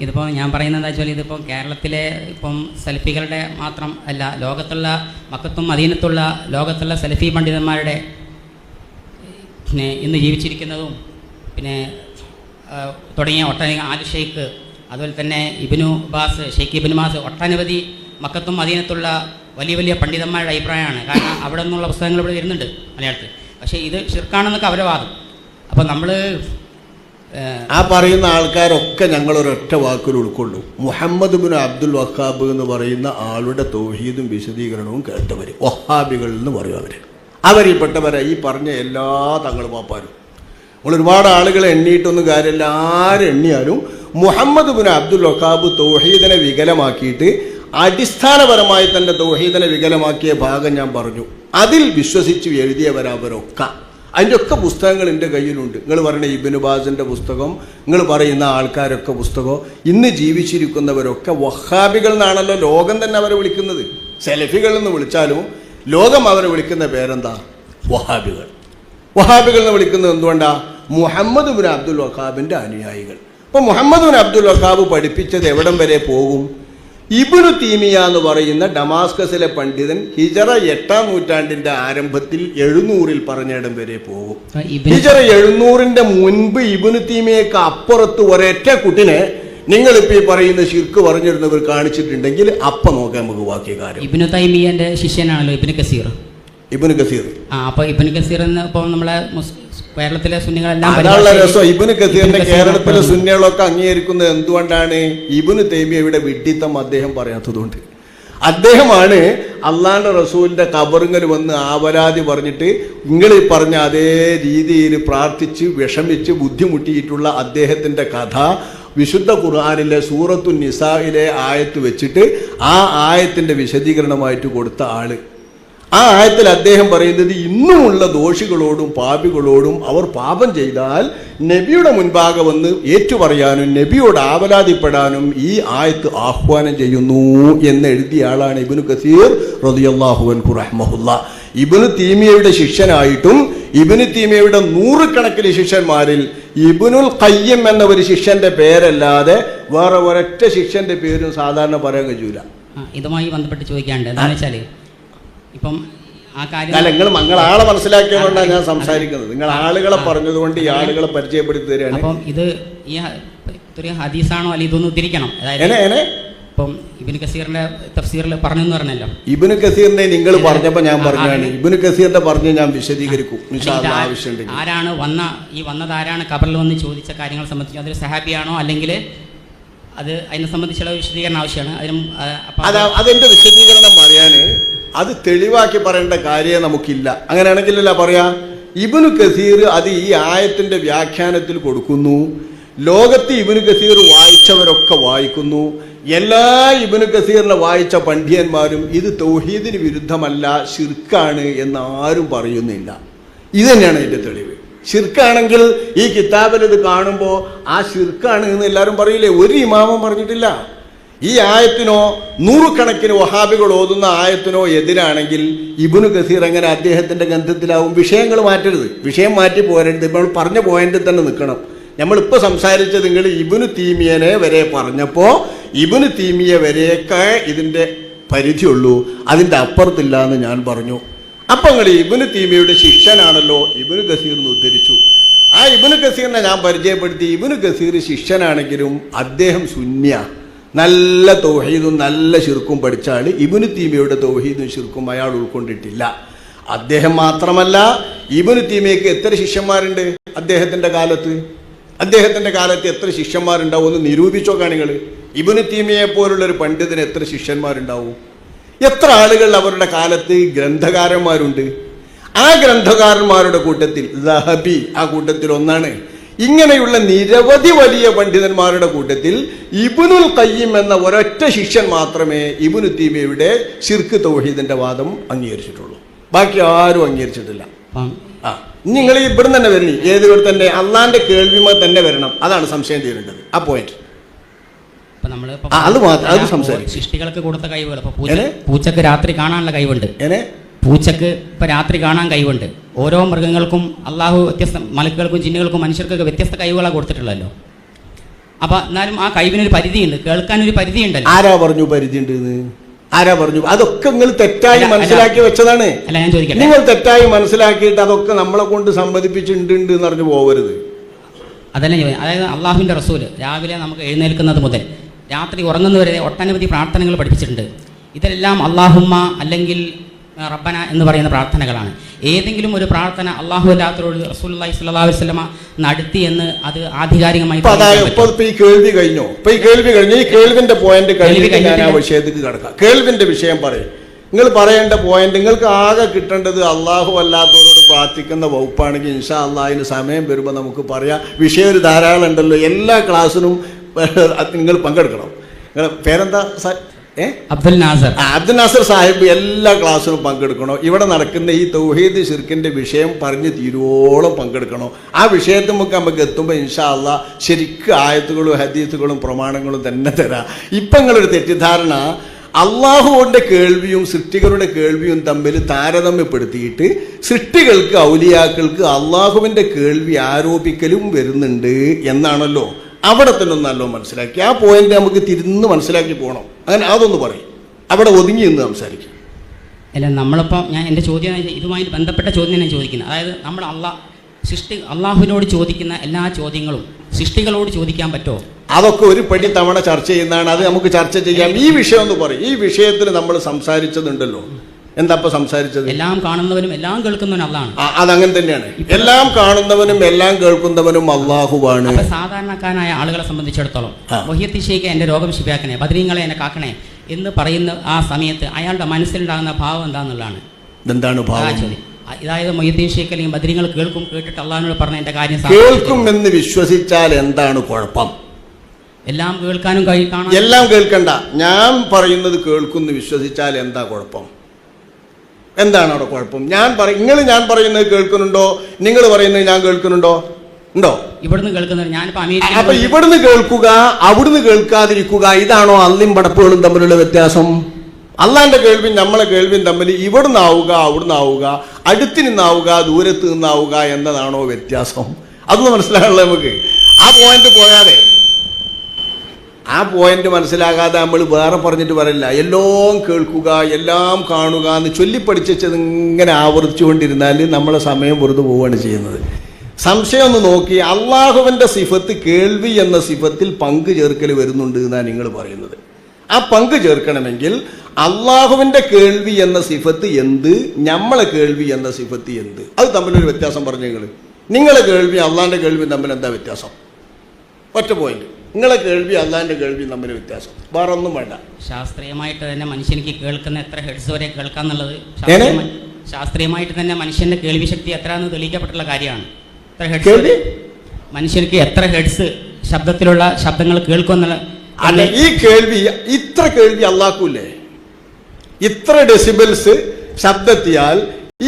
ഇതിപ്പോൾ ഞാൻ പറയുന്നത് എന്താ വെച്ചാൽ ഇതിപ്പോൾ കേരളത്തിലെ ഇപ്പം സലഫികളുടെ മാത്രം അല്ല, ലോകത്തുള്ള മക്കത്തും മദീനത്തുള്ള ലോകത്തുള്ള സലഫി പണ്ഡിതന്മാരുടെ പിന്നെ ഇന്ന് ജീവിച്ചിരിക്കുന്നതും പിന്നെ തുടങ്ങിയ ഒട്ടനവധി ആലു ഷെയ്ഖ്, അതുപോലെ തന്നെ ഇബ്നു ബാസ്, ഷെയ്ഖ് ഇബ്നു ബാസ്, ഒട്ടനവധി മക്കത്തും മദീനത്തുള്ള വലിയ വലിയ പണ്ഡിതന്മാരുടെ അഭിപ്രായമാണ്. കാരണം അവിടെ നിന്നുള്ള പുസ്തകങ്ങൾ ഇവിടെ വരുന്നുണ്ട് മലയാളത്തിൽ. പക്ഷേ ഇത് ഷിർക്കാണെന്നൊക്കെ അവരുടെ വാദം. അപ്പോൾ നമ്മൾ ആ പറയുന്ന ആൾക്കാരൊക്കെ ഞങ്ങളൊരൊറ്റ വാക്കിൽ ഉൾക്കൊള്ളു. മുഹമ്മദ് ബിൻ അബ്ദുൽ വഹാബ് എന്ന് പറയുന്ന ആളുടെ തൗഹീദും വിശദീകരണവും കേട്ടവർ വഹാബികൾ എന്ന് പറയും. അവരിൽപ്പെട്ടവരെ ഈ പറഞ്ഞ എല്ലാ തങ്ങളുമാപ്പാരും. ഒരുപാട് ആളുകളെ എണ്ണിയിട്ടൊന്നും കാര്യമില്ല. ആരെണ്ണിയാലും മുഹമ്മദ് ബിൻ അബ്ദുൽ വഹാബ് തൗഹീദിനെ വികലമാക്കിയിട്ട് അടിസ്ഥാനപരമായി തൻ്റെ തൗഹീദിനെ വികലമാക്കിയ ഭാഗം ഞാൻ പറഞ്ഞു. അതിൽ വിശ്വസിച്ച് എഴുതിയവരവരൊക്കെ, അതിൻ്റെ ഒക്കെ പുസ്തകങ്ങൾ എൻ്റെ കയ്യിലുണ്ട്. നിങ്ങൾ പറയുന്ന ഇബ്നു ബാസിൻ്റെ പുസ്തകം, നിങ്ങൾ പറയുന്ന ആൾക്കാരൊക്കെ പുസ്തകം, ഇന്ന് ജീവിച്ചിരിക്കുന്നവരൊക്കെ വഹാബികൾ എന്നാണല്ലോ ലോകം തന്നെ അവരെ വിളിക്കുന്നത്. സെലഫികൾ എന്ന് വിളിച്ചാലും ലോകം അവരെ വിളിക്കുന്ന പേരെന്താ? വഹാബികൾ. വഹാബികൾ എന്ന് വിളിക്കുന്നത് എന്തുകൊണ്ടാ? മുഹമ്മദ് ബിൻ അബ്ദുൽ വഹാബിൻ്റെ അനുയായികൾ. അപ്പോൾ മുഹമ്മദ് ബിൻ അബ്ദുൽ വഹാബ് പഠിപ്പിച്ചത് എവിടം വരെ പോകും? ഇബ്നു തീമിയ എന്ന് പറയുന്ന ഡമാസ്കസിലെ പണ്ഡിതൻ ഹിജറ 8-ാം നൂറ്റാണ്ടിന്റെ ആരംഭത്തിൽ 700-ൽ പറഞ്ഞിടം വരെ പോകും. ഹിജറ 700-ന്റെ മുൻപ് ഇബ്നു തീമിയക്ക് അപ്പുറത്ത് ഒരൊറ്റ കുട്ടിനെ നിങ്ങളിപ്പോൾ ഈ പറയുന്ന ശിർക്ക് പറഞ്ഞിരുന്നവർ കാണിച്ചിട്ടുണ്ടെങ്കിൽ അപ്പം നോക്കാം നമുക്ക് ബാക്കി കാര്യം. ഇബ്നു തൈമിയന്റെ ശിഷ്യനാണല്ലോ ഇബ്നു കസീർ. ഇബ്നു കസീർ അപ്പോൾ ഇബ്നു കസീർ എന്ന് ഇപ്പോൾ നമ്മളെ കേരളത്തിലെ സുന്നികളെല്ലാം അതാണുള്ള രസം. ഇബ്നു കസീറിന്റെ കേരളത്തിലെ സുന്നികളൊക്കെ അംഗീകരിക്കുന്നത് എന്തുകൊണ്ടാണ്? ഇബ്നു തൈമിയയുടെ വിഡ്ഢിത്തം അദ്ദേഹം പറയാത്തതുകൊണ്ട്. അദ്ദേഹമാണ് അള്ളാഹുവിന്റെ റസൂലിന്റെ ഖബറിൽ വന്ന് ആവരാതി പറഞ്ഞിട്ട് നിങ്ങൾ ഈ പറഞ്ഞ അതേ രീതിയിൽ പ്രാർത്ഥിച്ച് വിഷമിച്ച് ബുദ്ധിമുട്ടിയിട്ടുള്ള അദ്ദേഹത്തിന്റെ കഥ വിശുദ്ധ ഖുർആനിലെ സൂറത്തു നിസായിലെ ആയത്ത് വെച്ചിട്ട് ആ ആയത്തിന്റെ വിശദീകരണമായിട്ട് കൊടുത്ത ആള്. ആ ആയത്തിൽ അദ്ദേഹം പറയുന്നത് ഇന്നുമുള്ള ദോഷികളോടും പാപികളോടും അവർ പാപം ചെയ്താൽ നബിയുടെ മുൻപാകെ വന്ന് ഏറ്റുപറയാനും നബിയോട് ആവലാതിപ്പെടാനും ഈ ആയത്ത് ആഹ്വാനം ചെയ്യുന്നു എന്ന് എഴുതിയ ആളാണ് ഇബ്നു കസീർ റളിയല്ലാഹു അൻഹു റഹ്മഹുല്ലാ. ഇബ്നു തീമിയയുടെ ശിഷ്യനായിട്ടും ഇബ്നു തീമിയയുടെ 100 കണക്കിന് ശിഷ്യന്മാരിൽ ഇബ്നുൽ ഖയ്യിം എന്ന ഒരു ശിഷ്യന്റെ പേരല്ലാതെ വേറെ ഒരൊറ്റ ശിഷ്യന്റെ പേരും സാധാരണ പറയാൻ കഴിയൂല. ഇതുമായി ബന്ധപ്പെട്ട് ചോദിക്കാണ്ട് എന്താണെന്ന് വെച്ചാൽ ഇപ്പം ആ കാര്യം അല്ല, നിങ്ങൾ ആളെ മനസ്സിലാക്കിയതുകൊണ്ടാണ് ഞാൻ സംസാരിക്കുന്നത്. നിങ്ങൾ ആളുകളെ പറഞ്ഞതുകൊണ്ട് ഈ ആളുകളെ പരിചയപ്പെടുത്തി തരികയാണ്. അപ്പം ഇത് ഈ ഒരു ഹദീസാണോ അല്ലെങ്കിൽ ഇതൊന്നും ഉദ്ധരിക്കണം. അതായത് ഇപ്പം ഇബ്നു കസീറിന്റെ തഫ്സീറിൽ പറഞ്ഞു എന്ന് പറഞ്ഞല്ലോ. ഇബ്നു കസീറിനെ നിങ്ങൾ പറഞ്ഞപ്പോൾ ഞാൻ പറഞ്ഞാണ്. ഇബ്നു കസീറിന്റെ പറഞ്ഞ് ഞാൻ വിശദീകരിക്കും ആവശ്യമുണ്ടെങ്കിൽ. ആരാണ് വന്നത് ആരാണ് ഖബറിൽ വന്ന് ചോദിച്ച കാര്യങ്ങൾ സംബന്ധിച്ച് അതൊരു സഹാബിയാണോ അല്ലെങ്കിൽ അത് അതിനെ സംബന്ധിച്ചുള്ള വിശദീകരണം ആവശ്യമാണ്. അതിന്റെ വിശദീകരണം പറയാന് അത് തെളിവാക്കി പറയേണ്ട കാര്യം നമുക്കില്ല. അങ്ങനെയാണെങ്കിലല്ല പറയാ. ഇബ്നു കസീർ അത് ഈ ആയത്തിന്റെ വ്യാഖ്യാനത്തിൽ കൊടുക്കുന്നു. ലോകത്ത് ഇബ്നു കസീർ വായിച്ചവരൊക്കെ വായിക്കുന്നു. എല്ലാ ഇബ്നു കസീറിനെ വായിച്ച പണ്ഡിതന്മാരും ഇത് തൗഹീദിന് വിരുദ്ധമല്ല, ശിർക്കാണ് എന്ന് ആരും പറയുന്നില്ല. ഇത് തന്നെയാണ് അതിന്റെ തെളിവ്. ശിർക്കാണെങ്കിൽ ഈ കിതാബിൽ ഇത് കാണുമ്പോൾ ആ ശിർക്കാണ് എന്ന് എല്ലാവരും പറയില്ലേ? ഒരു ഇമാമും പറഞ്ഞിട്ടില്ല. ഈ ആയത്തിനോ 100 കണക്കിന് വഹാബികൾ ഓതുന്ന ആയത്തിനോ എതിരാണെങ്കിൽ ഇബ്നു കസീർ എങ്ങനെ അദ്ദേഹത്തിന്റെ ഗ്രന്ഥത്തിലാവും? വിഷയങ്ങൾ മാറ്റരുത്, വിഷയം മാറ്റി പോരരുത്. നമ്മൾ പറഞ്ഞ പോയിന്റിൽ തന്നെ നിൽക്കണം. നമ്മളിപ്പോൾ സംസാരിച്ചത് നിങ്ങൾ ഇബ്നു തീമിയനെ വരെ പറഞ്ഞപ്പോൾ ഇബ്നു തീമിയ വരെയൊക്കെ ഇതിന്റെ പരിധിയുള്ളൂ, അതിന്റെ അപ്പുറത്തില്ല എന്ന് ഞാൻ പറഞ്ഞു. അപ്പം നിങ്ങൾ ഇബ്നു തീമിയയുടെ ശിഷ്യനാണല്ലോ ഇബ്നു കസീറിന് ഉദ്ധരിച്ചു. ആ ഇബ്നു കസീറിനെ ഞാൻ പരിചയപ്പെടുത്തി. ഇബ്നു കസീർ ശിഷ്യനാണെങ്കിലും അദ്ദേഹം സുന്നിയ, നല്ല തൗഹീദും നല്ല ശിർക്കും പഠിച്ച ആൾ. ഇബ്നു തീമിയയുടെ തൗഹീദും ശിർക്കും അയാൾ ഉൾക്കൊണ്ടിട്ടില്ല. അദ്ദേഹം മാത്രമല്ല, ഇബ്നു തീമിയക്ക് എത്ര ശിഷ്യന്മാരുണ്ട് അദ്ദേഹത്തിന്റെ കാലത്ത് എത്ര ശിഷ്യന്മാരുണ്ടാവും ഒന്ന് നിരൂപിച്ചോ കാണികൾ. ഇബ്നു തീമിയെ പോലുള്ളൊരു പണ്ഡിതന് എത്ര ശിഷ്യന്മാരുണ്ടാവും? എത്ര ആളുകൾ അവരുടെ കാലത്ത് ഗ്രന്ഥകാരന്മാരുണ്ട്. ആ ഗ്രന്ഥകാരന്മാരുടെ കൂട്ടത്തിൽ ദഹബി ആ കൂട്ടത്തിൽ ഒന്നാണ്. ഇങ്ങനെയുള്ള നിരവധി വലിയ പണ്ഡിതന്മാരുടെ കൂട്ടത്തിൽ ഇബ്നുൽ ഖയ്യിം എന്ന ഒരൊറ്റ ശിഷ്യൻ മാത്രമേ ഇബ്നു തീമിയയുടെ ശിർക്ക് തൗഹീദിന്റെ വാദം അംഗീകരിച്ചിട്ടുള്ളൂ. ബാക്കി ആരും അംഗീകരിച്ചിട്ടില്ല. നിങ്ങൾ ഇവിടെ തന്നെ വരണം. ഏതുവരെ തന്നെ അള്ളാന്റെ കേൾവിമ തന്നെ വരണം. അതാണ് സംശയം തീരേണ്ടത്. ആ പോയിന്റ് അത് മാത്രം. അത് സംസാരിക്കും. സൃഷ്ടികൾക്ക് കൊടുത്ത കഴിവുകൾ പൂച്ചക്ക് രാത്രി കാണാനുള്ള കഴിവുണ്ട്. പൂച്ചക്ക് ഇപ്പം രാത്രി കാണാൻ കഴിവുണ്ട്. ഓരോ മൃഗങ്ങൾക്കും അള്ളാഹു വ്യത്യസ്ത, മലക്കുകൾക്കും ജിന്നുകൾക്കും മനുഷ്യർക്കൊക്കെ വ്യത്യസ്ത കഴിവുകളാണ് കൊടുത്തിട്ടുള്ളല്ലോ. അപ്പൊ എന്നാലും ആ കഴിവിനൊരു പരിധിയുണ്ട്, കേൾക്കാനൊരു പരിധിയുണ്ടല്ലോ. ആരാ പറഞ്ഞു പരിധി ഉണ്ടെന്ന്? ആരാ പറഞ്ഞു? അതൊക്കെ നിങ്ങൾ തെറ്റായി മനസ്സിലാക്കി വെച്ചതാണ്. അല്ല, ഞാൻ ചോദിക്കട്ടെ, നിങ്ങൾ തെറ്റായി മനസ്സിലാക്കിയിട്ട് അതൊക്കെ നമ്മളെ കൊണ്ട് സമ്മതിപ്പിച്ചിട്ടുണ്ട് എന്ന് പറഞ്ഞു പോകരുത്. അതല്ല ചോദിക്കും. അതായത് അള്ളാഹുവിന്റെ റസൂല് രാവിലെ നമുക്ക് എഴുന്നേൽക്കുന്നത് മുതൽ രാത്രി ഉറങ്ങുന്നവരെ ഒട്ടനവധി പ്രാർത്ഥനകൾ പഠിപ്പിച്ചിട്ടുണ്ട്. ഇതെല്ലാം അള്ളാഹുമ്മ അല്ലെങ്കിൽ റബ്ബന എന്ന് പറയുന്ന പ്രാർത്ഥനകളാണ്. ഏതെങ്കിലും ഒരു പ്രാർത്ഥന അള്ളാഹു അല്ലാത്തവരോട് റസൂലുള്ളാഹി സ്വല്ലല്ലാഹു അലൈഹി വസല്ലമ നടത്തി എന്ന് അത് ആധികാരികമായി ഈ കേൾവി കഴിഞ്ഞോ? ഈ കേൾവി കഴിഞ്ഞു. ഈ കേൾവിന്റെ പോയിന്റ് കഴിഞ്ഞിട്ട് ഞാൻ ആ വിഷയത്തേക്ക് കിടക്കാം. കേൾവിന്റെ വിഷയം പറയും. നിങ്ങൾ പറയേണ്ട പോയിന്റ്, നിങ്ങൾക്ക് ആകെ കിട്ടേണ്ടത് അള്ളാഹു അല്ലാത്തവരോട് പ്രാർത്ഥിക്കുന്ന വകുപ്പാണെങ്കിൽ ഇൻഷാ അള്ളാഹ് അതിന് സമയം വരുമ്പോൾ നമുക്ക് പറയാം. വിഷയം ഒരു ധാരാളം ഉണ്ടല്ലോ. എല്ലാ ക്ലാസ്സിനും നിങ്ങൾ പങ്കെടുക്കണം. നിങ്ങൾ പേരെന്താ? അബ്ദുൽ നാസർ. അബ്ദുൽ നാസർ സാഹിബ് എല്ലാ ക്ലാസ്സിലും പങ്കെടുക്കണോ? ഇവിടെ നടക്കുന്ന ഈ തൗഹീദ് ശിർക്കിന്റെ വിഷയം പറഞ്ഞു തീരുവോളം പങ്കെടുക്കണോ? ആ വിഷയത്തിൽ നമുക്ക് എത്തുമ്പോൾ ഇൻഷാ അള്ളാഹ് ശരിക്കും ആയത്തുകളും ഹദീസുകളും പ്രമാണങ്ങളും തന്നെ തരാം. ഇപ്പം നിങ്ങളൊരു തെറ്റിദ്ധാരണ, അള്ളാഹുവിൻ്റെ കേൾവിയും സൃഷ്ടികളുടെ കേൾവിയും തമ്മിൽ താരതമ്യപ്പെടുത്തിയിട്ട് സൃഷ്ടികൾക്ക് ഔലിയാക്കൾക്ക് അള്ളാഹുവിൻ്റെ കേൾവി ആരോപിക്കലും വരുന്നുണ്ട് എന്നാണല്ലോ. അവിടെ തന്നെ ഒന്ന് നല്ലോ മനസ്സിലാക്കി ആ പോയിന്റ് നമുക്ക് തിരിഞ്ഞ് മനസ്സിലാക്കി പോകണം. അങ്ങനെ അതൊന്ന് പറയും, അവിടെ ഒതുങ്ങി നിന്ന് സംസാരിക്കും. അല്ല, നമ്മളിപ്പോൾ എൻ്റെ ചോദ്യം ഇതുമായി ബന്ധപ്പെട്ട ചോദ്യം ഞാൻ ചോദിക്കുന്നത്, അതായത് നമ്മൾ അള്ളാഹുവിനോട് ചോദിക്കുന്ന എല്ലാ ചോദ്യങ്ങളും സൃഷ്ടികളോട് ചോദിക്കാൻ പറ്റുമോ? അതൊക്കെ ഒരു പടി തവണ ചർച്ച ചെയ്യുന്നതാണ്. അത് നമുക്ക് ചർച്ച ചെയ്യാം. ഈ വിഷയം ഒന്ന് പറയും. ഈ വിഷയത്തിൽ നമ്മൾ സംസാരിച്ചതുണ്ടല്ലോ. എന്താ ഇപ്പൊ സംസാരിച്ചത്? എല്ലാം കാണുന്നവനും എല്ലാം കേൾക്കുന്നവനും അള്ളാഹ്. അതങ്ങനെ തന്നെയാണ്. എല്ലാം കാണുന്നവനും എല്ലാം കേൾക്കുന്നവനും അള്ളാഹുവാണ്. അപ്പൊ സാധാരണക്കാരായ ആളുകളെ സംബന്ധിച്ചിടത്തോളം വഹിയത്തി ഷെയ്ഖ് എന്റെ രോഗം ശിഫാക്കണേ, ബദരീങ്ങളെ എന്നെ കാക്കണേ എന്ന് പറയുന്ന ആ സമയത്ത് അയാളുടെ മനസ്സിലുണ്ടാകുന്ന ഭാവം എന്താണെന്നുള്ളതാണ്. എന്താണ് ഭാവം? ചോദ്യം. അതായത് മൊയ്യദ്ദീൻ ഷെയ്ഖ് അല്ലെങ്കിൽ ബദരീങ്ങൾ കേട്ടിട്ട് അള്ളാഹിനോട് പറഞ്ഞ എന്റെ കാര്യം കേൾക്കും എന്ന് വിശ്വസിച്ചാൽ എന്താണ് കുഴപ്പം? എല്ലാം കേൾക്കാനും കാണാൻ എല്ലാം കേൾക്കണ്ട. ഞാൻ പറയുന്നത് കേൾക്കുന്നു വിശ്വസിച്ചാൽ എന്താ കുഴപ്പം? എന്താണ് അവിടെ കുഴപ്പം? ഞാൻ പറയുന്നത് കേൾക്കുന്നുണ്ടോ? നിങ്ങൾ പറയുന്നത് ഞാൻ കേൾക്കുന്നുണ്ടോ? ഉണ്ടോ? ഇവിടുന്ന് കേൾക്കുന്നത് ഞാനിപ്പോ അപ്പൊ ഇവിടുന്ന് കേൾക്കുക, അവിടുന്ന് കേൾക്കാതിരിക്കുക, ഇതാണോ അള്ളിയും പടപ്പുകളും തമ്മിലുള്ള വ്യത്യാസം? അള്ളാന്റെ കേൾവിയും നമ്മളെ കേൾവിയും തമ്മിൽ ഇവിടുന്ന് ആവുക അവിടുന്ന് ആവുക, അടുത്ത് നിന്നാവുക ദൂരത്ത് നിന്നാവുക എന്നതാണോ വ്യത്യാസം? അതൊന്ന് മനസ്സിലാകണല്ലോ നമുക്ക്. ആ പോയിന്റ് പോയാതെ, ആ പോയിന്റ് മനസ്സിലാകാതെ നമ്മൾ വേറെ പറഞ്ഞിട്ട് പറയില്ല. എല്ലാം കേൾക്കുക എല്ലാം കാണുക എന്ന് ചൊല്ലിപ്പടിച്ചത് ഇങ്ങനെ ആവർത്തിച്ചുകൊണ്ടിരുന്നാൽ നമ്മളെ സമയം വെറുതെ പോവുകയാണ് ചെയ്യുന്നത്. സംശയം ഒന്ന് നോക്കി, അള്ളാഹുവിൻ്റെ സിഫത്ത് കേൾവി എന്ന സിഫത്തിൽ പങ്കു ചേർക്കൽ വരുന്നുണ്ട് എന്നാണ് നിങ്ങൾ പറയുന്നത്. ആ പങ്കു ചേർക്കണമെങ്കിൽ അള്ളാഹുവിൻ്റെ കേൾവി എന്ന സിഫത്ത് എന്ത്, നമ്മളെ കേൾവി എന്ന സിഫത്ത് എന്ത്, അത് തമ്മിലൊരു വ്യത്യാസം പറഞ്ഞു. നിങ്ങളെ കേൾവി അള്ളാഹിൻ്റെ കേൾവി തമ്മിൽ എന്താ വ്യത്യാസം? ഒറ്റ പോയിന്റ്. നിങ്ങളെ കേൾവി അള്ളാഹിന്റെ കേൾവി തമ്മിൽ വ്യത്യാസം, വേറെ ഒന്നും വേണ്ട. ശാസ്ത്രീയമായിട്ട് തന്നെ മനുഷ്യനിക്ക് കേൾക്കുന്ന എത്ര ഹെഡ്സ് വരെ കേൾക്കാന്നുള്ളത് ശാസ്ത്രീയമായിട്ട് തന്നെ മനുഷ്യന്റെ കേൾവി ശക്തി എത്രയാണെന്ന് തെളിയിക്കപ്പെട്ടുള്ള കാര്യമാണ്. മനുഷ്യർക്ക് എത്ര ഹെഡ്സ് ശബ്ദത്തിലുള്ള ശബ്ദങ്ങൾ കേൾക്കുന്നുള്ള ഈ കേൾവി, ഇത്ര കേൾവി അള്ളാഹ്ക്കുല്ലേ? ഇത്ര ഡെസിബിൾസ് ശബ്ദത്തിയാൽ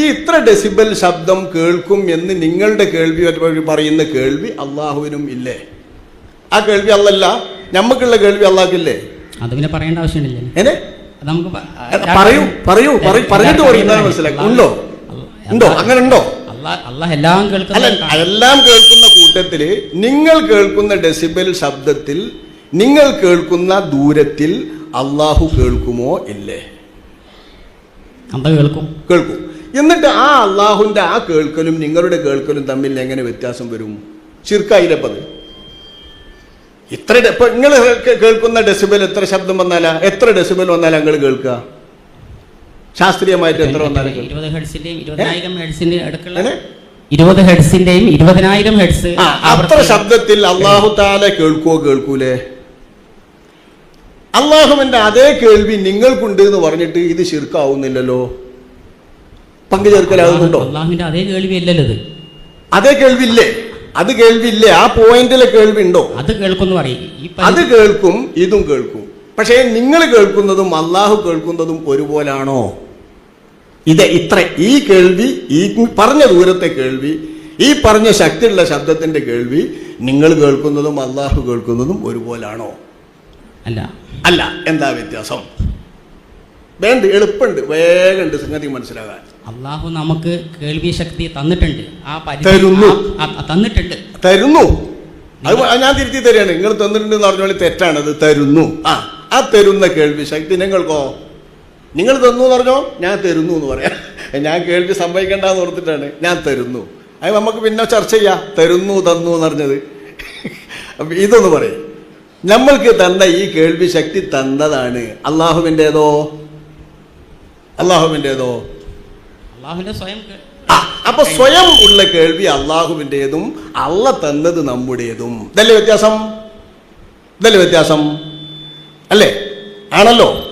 ഈ ഇത്ര ഡെസിബിൾ ശബ്ദം കേൾക്കും എന്ന് നിങ്ങളുടെ കേൾവി പറയുന്ന കേൾവി അള്ളാഹുവിനും ഇല്ലേ? ആ കേൾവി അല്ലല്ല, നമുക്കുള്ള കേൾവി അള്ളാഹ്ക്കില്ലേ? അത് പിന്നെ പറയേണ്ട ആവശ്യമില്ല. പറഞ്ഞിട്ട് മനസ്സിലാക്കും. ഉണ്ടോ? അങ്ങനെ ഉണ്ടോ? എല്ലാം കേൾക്കുന്ന കൂട്ടത്തില് നിങ്ങൾ കേൾക്കുന്ന ഡെസിബൽ ശബ്ദത്തിൽ, നിങ്ങൾ കേൾക്കുന്ന ദൂരത്തിൽ അള്ളാഹു കേൾക്കുമോ? ഇല്ലേ? കേൾക്കും. എന്നിട്ട് ആ അള്ളാഹുവിന്റെ ആ കേൾക്കലും നിങ്ങളുടെ കേൾക്കലും തമ്മിൽ എങ്ങനെ വ്യത്യാസം വരും? ശിർക്കായില്ലപ്പത്. ഇത്ര ഇപ്പൊ നിങ്ങൾ കേൾക്കുന്ന ഡെസിബൽ എത്ര ശബ്ദം വന്നാലാ, എത്ര ഡെസിബൽ വന്നാലാ നിങ്ങൾ കേൾക്കുക? ശാസ്ത്രീയമായിട്ട് എത്ര വന്നാലും 20 ഹെർട്സിന്റെയും 20,000 ഹെർട്സ് അത്ര ശബ്ദത്തിൽ അള്ളാഹു തആല കേൾക്കൂലേ? അള്ളാഹുവിന്റെ അതേ കേൾവി നിങ്ങൾക്കുണ്ട് എന്ന് പറഞ്ഞിട്ട് ഇത് ശിർക്കാവുന്നില്ലല്ലോ, പങ്കു ചേർക്കലാകുന്നുണ്ടോ? അള്ളാഹുവിന്റെ അതേ കേൾവി അല്ലല്ലോ ഇത്. അതേ കേൾവില്ലേ? അത് കേൾവില്ലേ? ആ പോയിന്റിലെ കേൾവി ഉണ്ടോ? അത് കേൾക്കും. അത് കേൾക്കും, ഇതും കേൾക്കും. പക്ഷേ നിങ്ങൾ കേൾക്കുന്നതും അള്ളാഹു കേൾക്കുന്നതും ഒരുപോലാണോ? ഈ കേൾവി, ഈ പറഞ്ഞ ദൂരത്തെ കേൾവി, ഈ പറഞ്ഞ ശക്തിയുള്ള ശബ്ദത്തിന്റെ കേൾവി നിങ്ങൾ കേൾക്കുന്നതും അള്ളാഹു കേൾക്കുന്നതും ഒരുപോലാണോ? അല്ല. എന്താ വ്യത്യാസം? വേണ്ട, എളുപ്പമുണ്ട്, വേഗമുണ്ട് സംഗതി മനസ്സിലാകാൻ. അള്ളാഹു നമുക്ക് കേൾവി ശക്തി തന്നിട്ടുണ്ട്. തരുന്നു. അത് ഞാൻ തിരുത്തി തരികയാണ്. നിങ്ങൾ തന്നിട്ടുണ്ടെന്ന് പറഞ്ഞോളി, തെറ്റാണത്. തരുന്നു. ആ തരുന്ന കേൾവി ശക്തി നിങ്ങൾക്കോ? നിങ്ങൾ തന്നു എന്ന് പറഞ്ഞോ, ഞാൻ തരുന്നു എന്ന് പറയാം. ഞാൻ കേൾവി സംഭവിക്കേണ്ടെന്ന് ഓർത്തിട്ടാണ് ഞാൻ തരുന്നു. അത് നമുക്ക് പിന്നെ ചർച്ച ചെയ്യാം. തരുന്നു തന്നു എന്ന് പറഞ്ഞത്. അപ്പം ഇതൊന്ന് പറയും, നമ്മൾക്ക് തന്ന ഈ കേൾവി ശക്തി തന്നതാണ് അള്ളാഹുവിൻ്റെതോ? അള്ളാഹുവിൻ്റെതോ? അള്ളാഹുവിന്റെ സ്വയം. അപ്പൊ സ്വയം ഉള്ള കേൾവി അള്ളാഹുവിൻ്റെതും അള്ള തന്നത് നമ്മുടേതും. ഇതല്ലേ വ്യത്യാസം? ഇതല്ലേ വ്യത്യാസം? അല്ലേ? ആണല്ലോ.